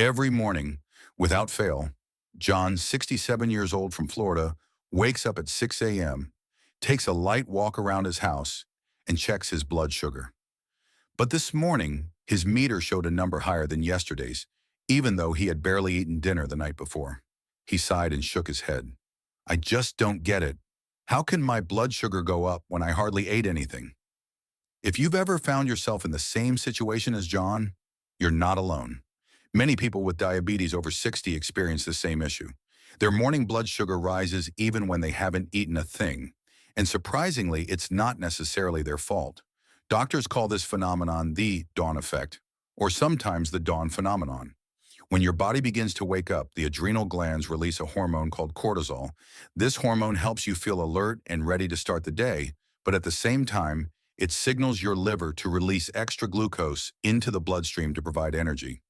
Every morning, without fail, John, 67 years old from Florida, wakes up at 6 a.m., takes a light walk around his house, and checks his blood sugar. But this morning, his meter showed a number higher than yesterday's, even though he had barely eaten dinner the night before. He sighed and shook his head. I just don't get it. How can my blood sugar go up when I hardly ate anything? If you've ever found yourself in the same situation as John, you're not alone. Many people with diabetes over 60 experience the same issue. Their morning blood sugar rises even when they haven't eaten a thing. And surprisingly, it's not necessarily their fault. Doctors call this phenomenon the dawn effect, or sometimes the dawn phenomenon. When your body begins to wake up, the adrenal glands release a hormone called cortisol. This hormone helps you feel alert and ready to start the day, but at the same time, it signals your liver to release extra glucose into the bloodstream to provide energy.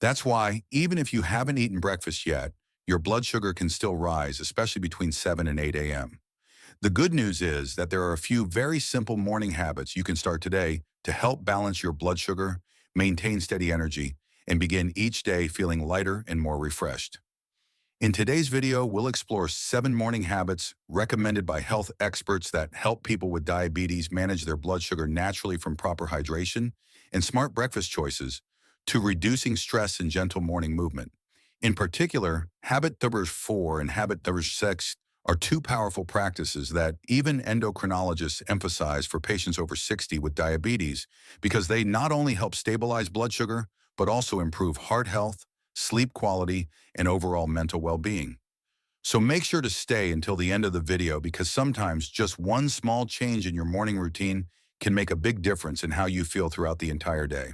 That's why, even if you haven't eaten breakfast yet, your blood sugar can still rise, especially between 7 and 8 a.m. The good news is that there are a few very simple morning habits you can start today to help balance your blood sugar, maintain steady energy, and begin each day feeling lighter and more refreshed. In today's video, we'll explore 7 morning habits recommended by health experts that help people with diabetes manage their blood sugar naturally, from proper hydration and smart breakfast choices to reducing stress and gentle morning movement. In particular, habit number 4 and habit number 6 are 2 powerful practices that even endocrinologists emphasize for patients over 60 with diabetes, because they not only help stabilize blood sugar, but also improve heart health, sleep quality, and overall mental well-being. So make sure to stay until the end of the video, because sometimes just one small change in your morning routine can make a big difference in how you feel throughout the entire day.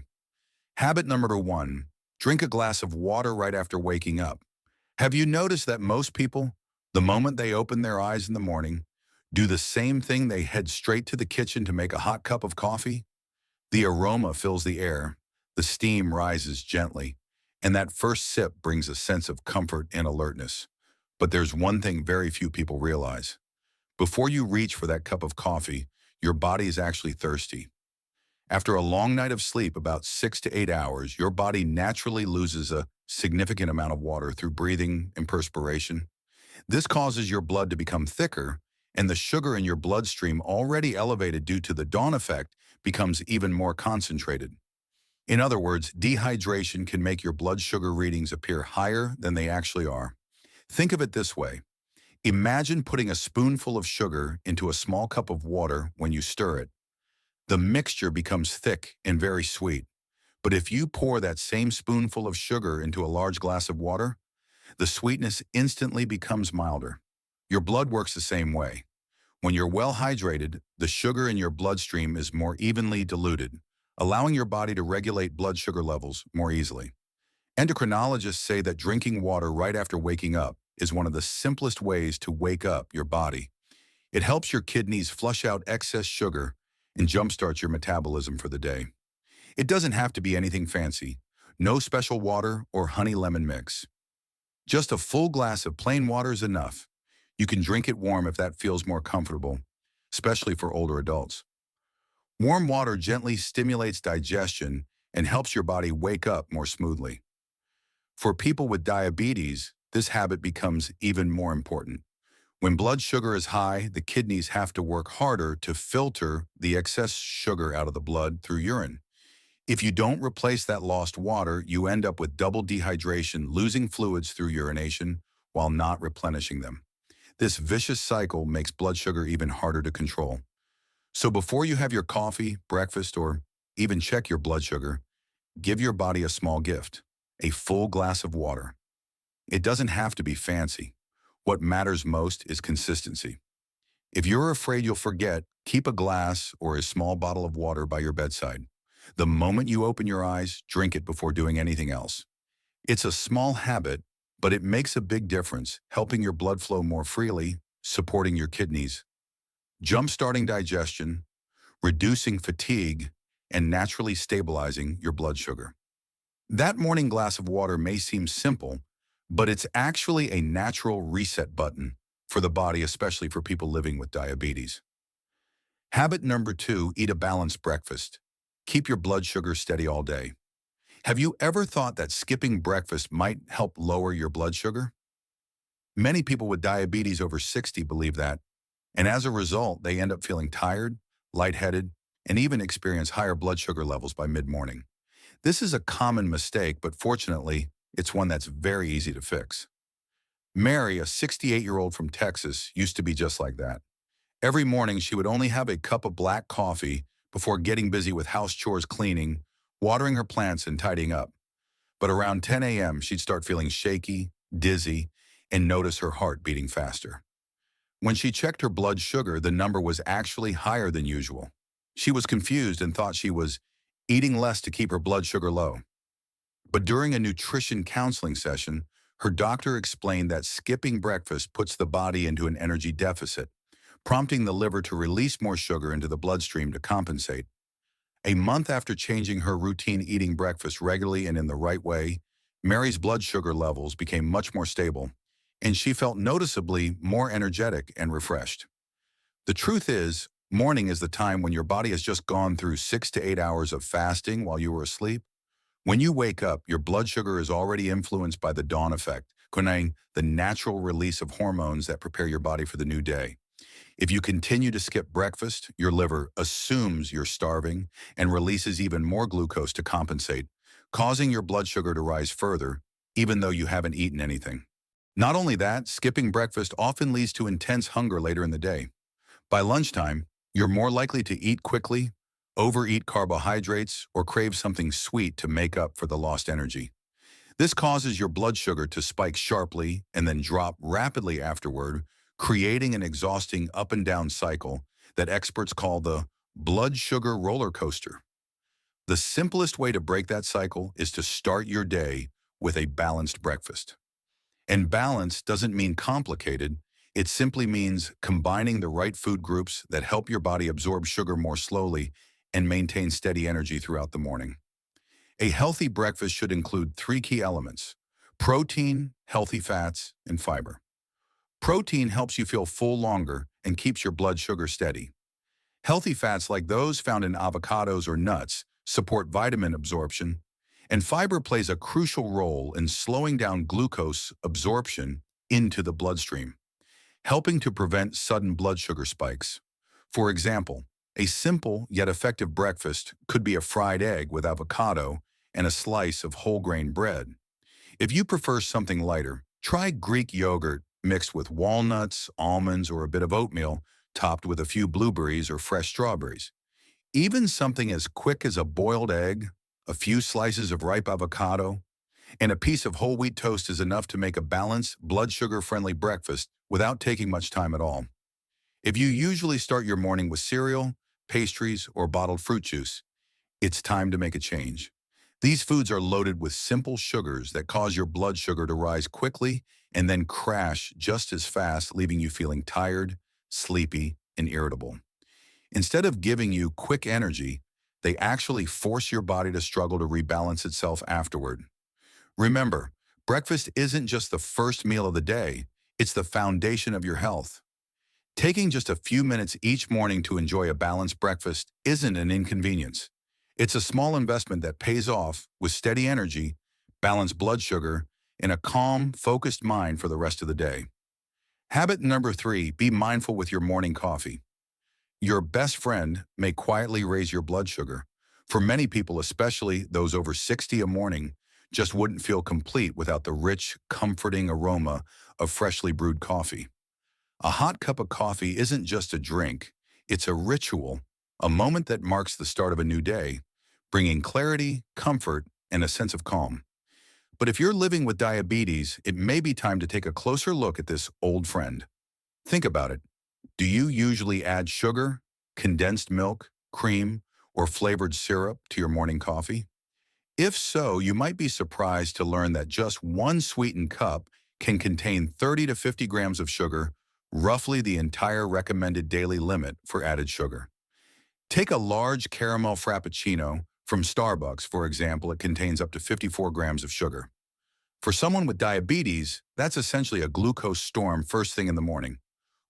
Habit number 1, drink a glass of water right after waking up. Have you noticed that most people, the moment they open their eyes in the morning, do the same thing? They head straight to the kitchen to make a hot cup of coffee? The aroma fills the air, the steam rises gently, and that first sip brings a sense of comfort and alertness. But there's one thing very few people realize. Before you reach for that cup of coffee, your body is actually thirsty. After a long night of sleep, about 6 to 8 hours, your body naturally loses a significant amount of water through breathing and perspiration. This causes your blood to become thicker, and the sugar in your bloodstream, already elevated due to the dawn effect, becomes even more concentrated. In other words, dehydration can make your blood sugar readings appear higher than they actually are. Think of it this way. Imagine putting a spoonful of sugar into a small cup of water. When you stir it, the mixture becomes thick and very sweet. But if you pour that same spoonful of sugar into a large glass of water, the sweetness instantly becomes milder. Your blood works the same way. When you're well hydrated, the sugar in your bloodstream is more evenly diluted, allowing your body to regulate blood sugar levels more easily. Endocrinologists say that drinking water right after waking up is one of the simplest ways to wake up your body. It helps your kidneys flush out excess sugar and jumpstarts your metabolism for the day. It doesn't have to be anything fancy. No special water or honey lemon mix. Just a full glass of plain water is enough. You can drink it warm if that feels more comfortable, especially for older adults. Warm water gently stimulates digestion and helps your body wake up more smoothly. For people with diabetes, this habit becomes even more important. When blood sugar is high, the kidneys have to work harder to filter the excess sugar out of the blood through urine. If you don't replace that lost water, you end up with double dehydration, losing fluids through urination while not replenishing them. This vicious cycle makes blood sugar even harder to control. So before you have your coffee, breakfast, or even check your blood sugar, give your body a small gift, a full glass of water. It doesn't have to be fancy. What matters most is consistency. If you're afraid you'll forget, keep a glass or a small bottle of water by your bedside. The moment you open your eyes, drink it before doing anything else. It's a small habit, but it makes a big difference, helping your blood flow more freely, supporting your kidneys, jump-starting digestion, reducing fatigue, and naturally stabilizing your blood sugar. That morning glass of water may seem simple, but it's actually a natural reset button for the body, especially for people living with diabetes. Habit number 2, eat a balanced breakfast. Keep your blood sugar steady all day. Have you ever thought that skipping breakfast might help lower your blood sugar? Many people with diabetes over 60 believe that, and as a result, they end up feeling tired, lightheaded, and even experience higher blood sugar levels by mid-morning. This is a common mistake, but fortunately, it's one that's very easy to fix. Mary, a 68-year-old from Texas, used to be just like that. Every morning, she would only have a cup of black coffee before getting busy with house chores, cleaning, watering her plants, and tidying up. But around 10 a.m., she'd start feeling shaky, dizzy, and notice her heart beating faster. When she checked her blood sugar, the number was actually higher than usual. She was confused and thought she was eating less to keep her blood sugar low. But during a nutrition counseling session, her doctor explained that skipping breakfast puts the body into an energy deficit, prompting the liver to release more sugar into the bloodstream to compensate. A month after changing her routine, eating breakfast regularly and in the right way, Mary's blood sugar levels became much more stable, and she felt noticeably more energetic and refreshed. The truth is, morning is the time when your body has just gone through 6 to 8 hours of fasting while you were asleep. When you wake up, your blood sugar is already influenced by the dawn effect, connoting the natural release of hormones that prepare your body for the new day. If you continue to skip breakfast, your liver assumes you're starving and releases even more glucose to compensate, causing your blood sugar to rise further, even though you haven't eaten anything. Not only that, skipping breakfast often leads to intense hunger later in the day. By lunchtime, you're more likely to eat quickly, overeat carbohydrates, or crave something sweet to make up for the lost energy. This causes your blood sugar to spike sharply and then drop rapidly afterward, creating an exhausting up and down cycle that experts call the blood sugar roller coaster. The simplest way to break that cycle is to start your day with a balanced breakfast. And balance doesn't mean complicated. It simply means combining the right food groups that help your body absorb sugar more slowly and maintain steady energy throughout the morning. A healthy breakfast should include three key elements: protein, healthy fats, and fiber. Protein helps you feel full longer and keeps your blood sugar steady. Healthy fats like those found in avocados or nuts support vitamin absorption, and fiber plays a crucial role in slowing down glucose absorption into the bloodstream, helping to prevent sudden blood sugar spikes. For example, a simple yet effective breakfast could be a fried egg with avocado and a slice of whole grain bread. If you prefer something lighter, try Greek yogurt mixed with walnuts, almonds, or a bit of oatmeal, topped with a few blueberries or fresh strawberries. Even something as quick as a boiled egg, a few slices of ripe avocado, and a piece of whole wheat toast is enough to make a balanced, blood sugar-friendly breakfast without taking much time at all. If you usually start your morning with cereal, pastries, or bottled fruit juice, it's time to make a change. These foods are loaded with simple sugars that cause your blood sugar to rise quickly and then crash just as fast, leaving you feeling tired, sleepy, and irritable. Instead of giving you quick energy, they actually force your body to struggle to rebalance itself afterward. Remember, breakfast isn't just the first meal of the day, it's the foundation of your health. Taking just a few minutes each morning to enjoy a balanced breakfast isn't an inconvenience. It's a small investment that pays off with steady energy, balanced blood sugar, and a calm, focused mind for the rest of the day. Habit number 3, be mindful with your morning coffee. Your best friend may quietly raise your blood sugar. For many people, especially those over 60, a morning just wouldn't feel complete without the rich, comforting aroma of freshly brewed coffee. A hot cup of coffee isn't just a drink, it's a ritual, a moment that marks the start of a new day, bringing clarity, comfort, and a sense of calm. But if you're living with diabetes, it may be time to take a closer look at this old friend. Think about it. Do you usually add sugar, condensed milk, cream, or flavored syrup to your morning coffee? If so, you might be surprised to learn that just one sweetened cup can contain 30 to 50 grams of sugar, roughly the entire recommended daily limit for added sugar. Take a large caramel frappuccino from Starbucks, for example. It contains up to 54 grams of sugar. For someone with diabetes, that's essentially a glucose storm first thing in the morning.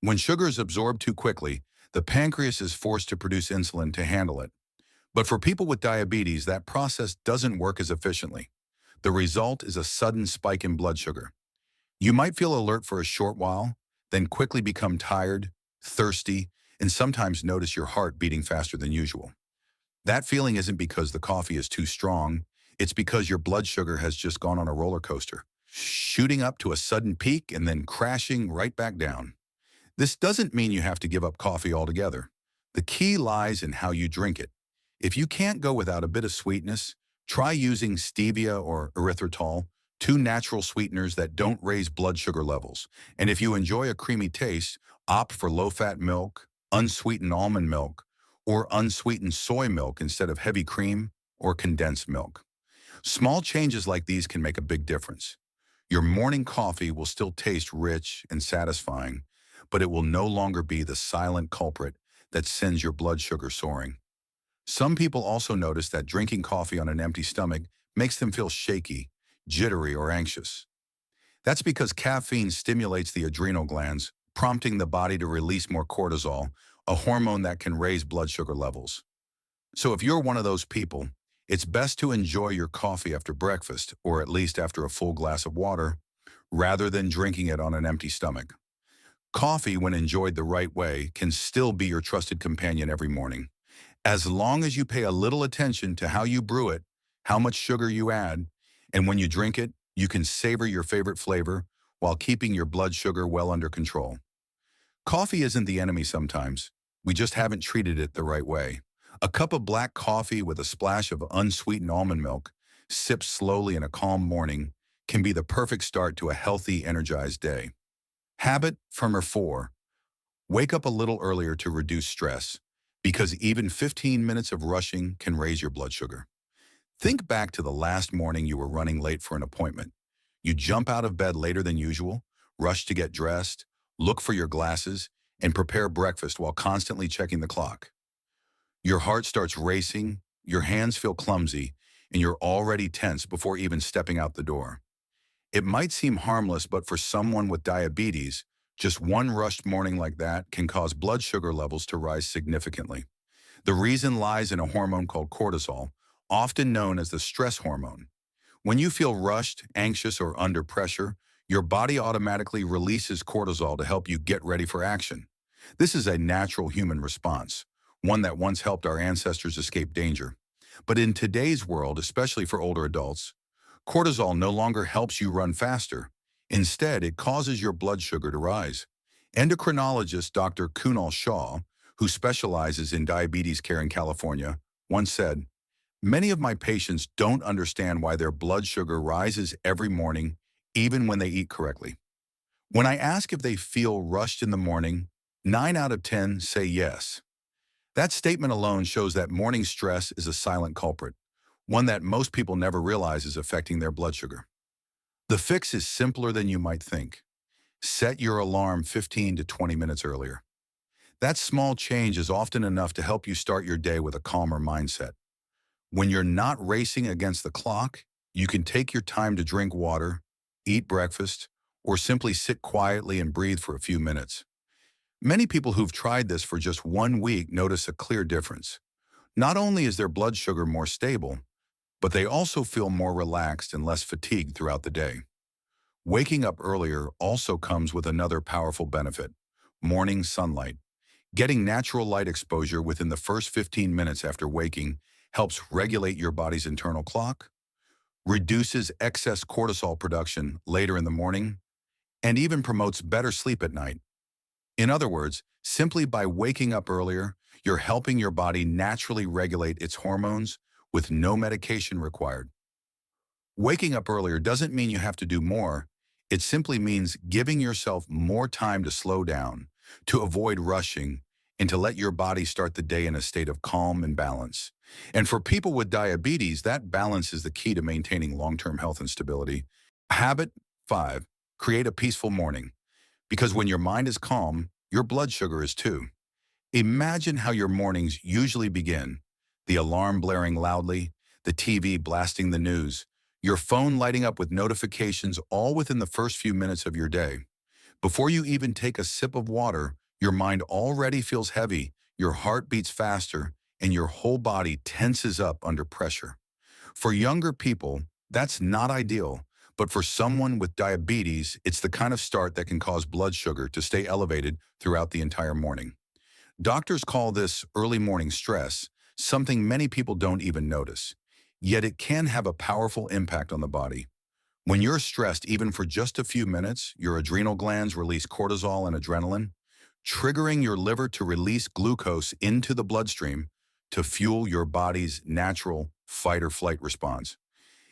When sugar is absorbed too quickly, the pancreas is forced to produce insulin to handle it. But for people with diabetes, that process doesn't work as efficiently. The result is a sudden spike in blood sugar. You might feel alert for a short while, then quickly become tired, thirsty, and sometimes notice your heart beating faster than usual. That feeling isn't because the coffee is too strong, it's because your blood sugar has just gone on a roller coaster, shooting up to a sudden peak and then crashing right back down. This doesn't mean you have to give up coffee altogether. The key lies in how you drink it. If you can't go without a bit of sweetness, try using stevia or erythritol, two natural sweeteners that don't raise blood sugar levels. And if you enjoy a creamy taste, opt for low-fat milk, unsweetened almond milk, or unsweetened soy milk instead of heavy cream or condensed milk. Small changes like these can make a big difference. Your morning coffee will still taste rich and satisfying, but it will no longer be the silent culprit that sends your blood sugar soaring. Some people also notice that drinking coffee on an empty stomach makes them feel shaky, jittery, or anxious. That's because caffeine stimulates the adrenal glands, prompting the body to release more cortisol, a hormone that can raise blood sugar levels. So if you're one of those people, it's best to enjoy your coffee after breakfast, or at least after a full glass of water, rather than drinking it on an empty stomach. Coffee, when enjoyed the right way, can still be your trusted companion every morning. As long as you pay a little attention to how you brew it, how much sugar you add, and when you drink it, you can savor your favorite flavor while keeping your blood sugar well under control. Coffee isn't the enemy sometimes. We just haven't treated it the right way. A cup of black coffee with a splash of unsweetened almond milk, sipped slowly in a calm morning, can be the perfect start to a healthy, energized day. Habit Firmer 4. Wake up a little earlier to reduce stress, because even 15 minutes of rushing can raise your blood sugar. Think back to the last morning you were running late for an appointment. You jump out of bed later than usual, rush to get dressed, look for your glasses, and prepare breakfast while constantly checking the clock. Your heart starts racing, your hands feel clumsy, and you're already tense before even stepping out the door. It might seem harmless, but for someone with diabetes, just one rushed morning like that can cause blood sugar levels to rise significantly. The reason lies in a hormone called cortisol, often known as the stress hormone. When you feel rushed, anxious, or under pressure, your body automatically releases cortisol to help you get ready for action. This is a natural human response, one that once helped our ancestors escape danger. But in today's world, especially for older adults, cortisol no longer helps you run faster. Instead, it causes your blood sugar to rise. Endocrinologist Dr. Kunal Shah, who specializes in diabetes care in California, once said, "Many of my patients don't understand why their blood sugar rises every morning, even when they eat correctly. When I ask if they feel rushed in the morning, 9 out of 10 say yes." That statement alone shows that morning stress is a silent culprit, one that most people never realize is affecting their blood sugar. The fix is simpler than you might think. Set your alarm 15 to 20 minutes earlier. That small change is often enough to help you start your day with a calmer mindset. When you're not racing against the clock, you can take your time to drink water, eat breakfast, or simply sit quietly and breathe for a few minutes. Many people who've tried this for just 1 week notice a clear difference. Not only is their blood sugar more stable, but they also feel more relaxed and less fatigued throughout the day. Waking up earlier also comes with another powerful benefit: morning sunlight. Getting natural light exposure within the first 15 minutes after waking helps regulate your body's internal clock, reduces excess cortisol production later in the morning, and even promotes better sleep at night. In other words, simply by waking up earlier, you're helping your body naturally regulate its hormones with no medication required. Waking up earlier doesn't mean you have to do more. It simply means giving yourself more time to slow down, to avoid rushing, and to let your body start the day in a state of calm and balance. And for people with diabetes, that balance is the key to maintaining long-term health and stability. Habit 5. Create a peaceful morning. Because when your mind is calm, your blood sugar is too. Imagine how your mornings usually begin: the alarm blaring loudly, the TV blasting the news, your phone lighting up with notifications, all within the first few minutes of your day. Before you even take a sip of water, your mind already feels heavy, your heart beats faster, and your whole body tenses up under pressure. For younger people, that's not ideal, but for someone with diabetes, it's the kind of start that can cause blood sugar to stay elevated throughout the entire morning. Doctors call this early morning stress, something many people don't even notice. Yet it can have a powerful impact on the body. When you're stressed, even for just a few minutes, your adrenal glands release cortisol and adrenaline, triggering your liver to release glucose into the bloodstream to fuel your body's natural fight or flight response.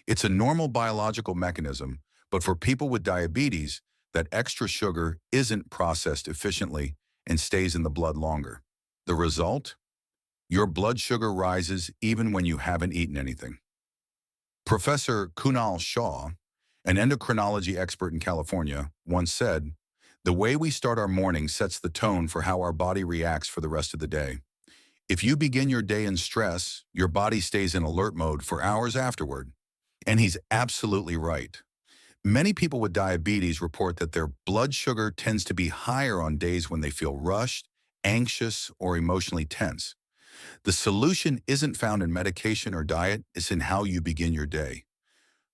It's a normal biological mechanism, but for people with diabetes, that extra sugar isn't processed efficiently and stays in the blood longer. The result? Your blood sugar rises even when you haven't eaten anything. Professor Kunal Shah, an endocrinology expert in California, once said, "The way we start our morning sets the tone for how our body reacts for the rest of the day. If you begin your day in stress, your body stays in alert mode for hours afterward." And he's absolutely right. Many people with diabetes report that their blood sugar tends to be higher on days when they feel rushed, anxious, or emotionally tense. The solution isn't found in medication or diet, it's in how you begin your day.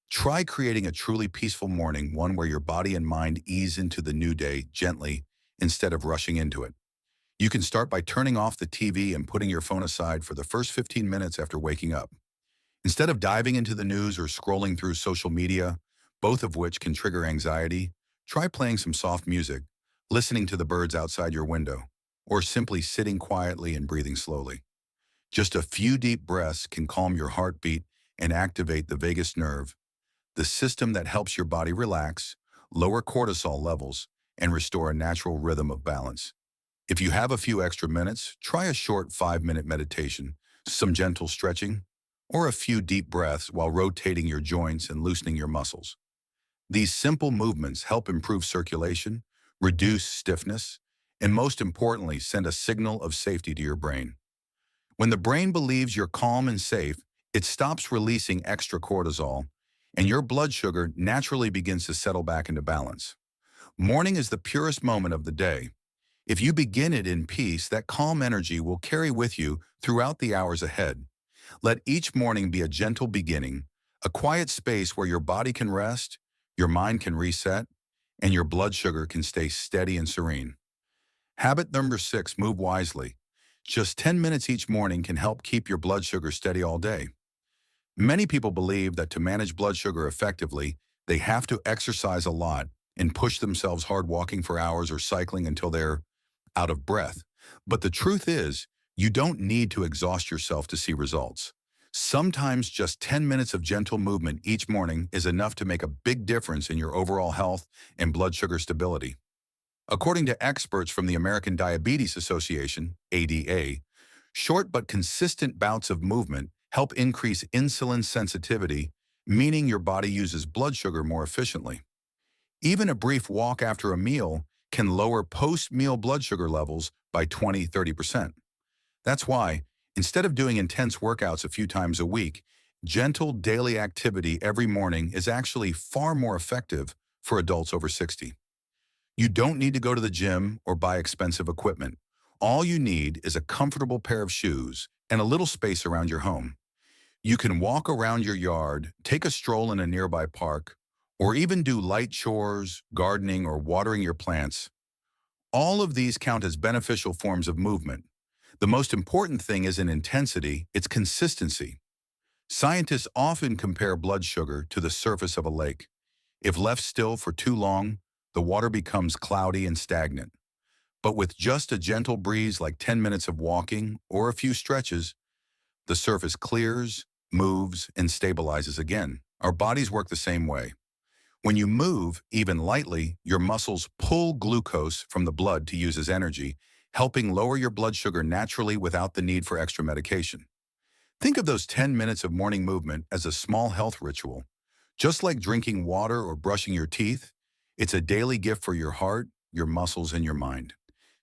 Try creating a truly peaceful morning, one where your body and mind ease into the new day gently instead of rushing into it. You can start by turning off the TV and putting your phone aside for the first 15 minutes after waking up. Instead of diving into the news or scrolling through social media, both of which can trigger anxiety, try playing some soft music, listening to the birds outside your window, or simply sitting quietly and breathing slowly. Just a few deep breaths can calm your heartbeat and activate the vagus nerve, the system that helps your body relax, lower cortisol levels, and restore a natural rhythm of balance. If you have a few extra minutes, try a short 5-minute meditation, some gentle stretching, or a few deep breaths while rotating your joints and loosening your muscles. These simple movements help improve circulation, reduce stiffness, and most importantly, send a signal of safety to your brain. When the brain believes you're calm and safe, it stops releasing extra cortisol, and your blood sugar naturally begins to settle back into balance. Morning is the purest moment of the day. If you begin it in peace, that calm energy will carry with you throughout the hours ahead. Let each morning be a gentle beginning, a quiet space where your body can rest, your mind can reset, and your blood sugar can stay steady and serene. Habit number 6, move wisely. Just 10 minutes each morning can help keep your blood sugar steady all day. Many people believe that to manage blood sugar effectively, they have to exercise a lot and push themselves hard walking for hours or cycling until they're out of breath. But the truth is, you don't need to exhaust yourself to see results. Sometimes just 10 minutes of gentle movement each morning is enough to make a big difference in your overall health and blood sugar stability. According to experts from the American Diabetes Association, ADA, short but consistent bouts of movement help increase insulin sensitivity, meaning your body uses blood sugar more efficiently. Even a brief walk after a meal can lower post-meal blood sugar levels by 20–30%. That's why, instead of doing intense workouts a few times a week, gentle daily activity every morning is actually far more effective for adults over 60. You don't need to go to the gym or buy expensive equipment. All you need is a comfortable pair of shoes and a little space around your home. You can walk around your yard, take a stroll in a nearby park, or even do light chores, gardening, or watering your plants. All of these count as beneficial forms of movement. The most important thing isn't intensity, it's consistency. Scientists often compare blood sugar to the surface of a lake. If left still for too long, the water becomes cloudy and stagnant. But with just a gentle breeze like 10 minutes of walking or a few stretches, the surface clears, moves, and stabilizes again. Our bodies work the same way. When you move, even lightly, your muscles pull glucose from the blood to use as energy, helping lower your blood sugar naturally without the need for extra medication. Think of those 10 minutes of morning movement as a small health ritual. Just like drinking water or brushing your teeth, it's a daily gift for your heart, your muscles, and your mind.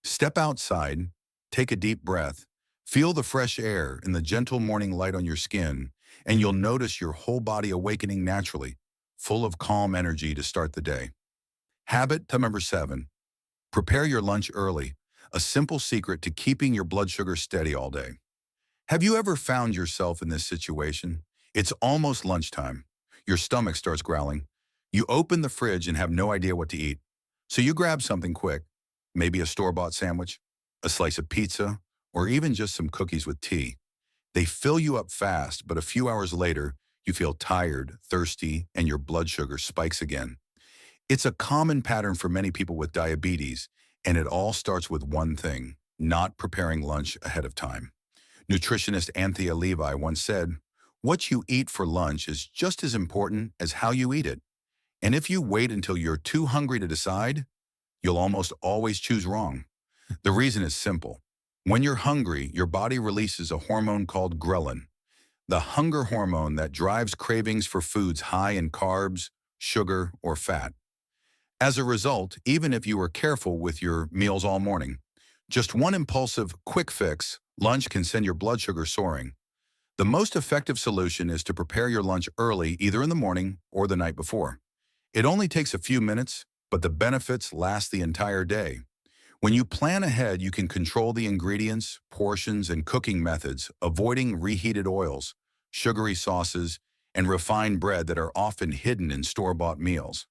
Step outside, take a deep breath, feel the fresh air and the gentle morning light on your skin, and you'll notice your whole body awakening naturally, full of calm energy to start the day. Habit number 7, prepare your lunch early, a simple secret to keeping your blood sugar steady all day. Have you ever found yourself in this situation? It's almost lunchtime. Your stomach starts growling. You open the fridge and have no idea what to eat. So you grab something quick, maybe a store-bought sandwich, a slice of pizza, or even just some cookies with tea. They fill you up fast, but a few hours later, you feel tired, thirsty, and your blood sugar spikes again. It's a common pattern for many people with diabetes, and it all starts with one thing: not preparing lunch ahead of time. Nutritionist Anthea Levi once said, "What you eat for lunch is just as important as how you eat it. And if you wait until you're too hungry to decide, you'll almost always choose wrong." The reason is simple. When you're hungry, your body releases a hormone called ghrelin, the hunger hormone that drives cravings for foods high in carbs, sugar, or fat. As a result, even if you were careful with your meals all morning, just one impulsive quick fix, lunch, can send your blood sugar soaring. The most effective solution is to prepare your lunch early, either in the morning or the night before. It only takes a few minutes, but the benefits last the entire day. When you plan ahead, you can control the ingredients, portions, and cooking methods, avoiding reheated oils, sugary sauces, and refined bread that are often hidden in store-bought meals.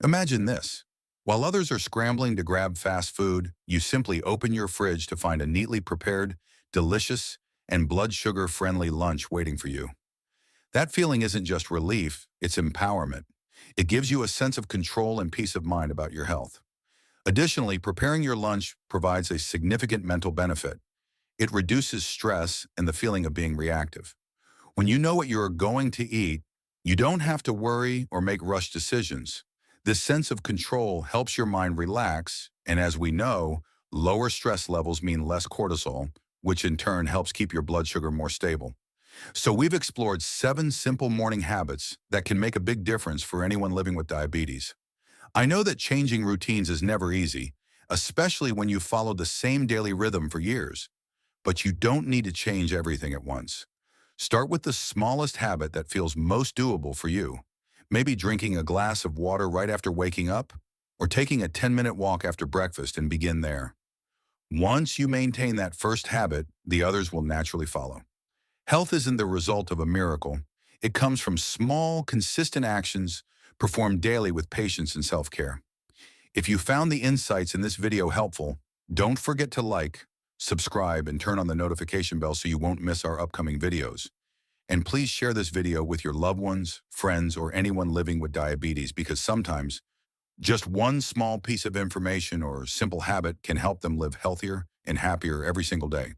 Imagine this. While others are scrambling to grab fast food, you simply open your fridge to find a neatly prepared, delicious, and blood sugar-friendly lunch waiting for you. That feeling isn't just relief, it's empowerment. It gives you a sense of control and peace of mind about your health. Additionally, preparing your lunch provides a significant mental benefit. It reduces stress and the feeling of being reactive. When you know what you are going to eat, you don't have to worry or make rushed decisions. This sense of control helps your mind relax, and as we know, lower stress levels mean less cortisol, which in turn helps keep your blood sugar more stable. So we've explored 7 simple morning habits that can make a big difference for anyone living with diabetes. I know that changing routines is never easy, especially when you've followed the same daily rhythm for years. But you don't need to change everything at once. Start with the smallest habit that feels most doable for you. Maybe drinking a glass of water right after waking up, or taking a 10-minute walk after breakfast, and begin there. Once you maintain that first habit, the others will naturally follow. Health isn't the result of a miracle. It comes from small, consistent actions performed daily with patience and self-care. If you found the insights in this video helpful, don't forget to like, subscribe, and turn on the notification bell so you won't miss our upcoming videos. And please share this video with your loved ones, friends, or anyone living with diabetes, because sometimes just one small piece of information or simple habit can help them live healthier and happier every single day.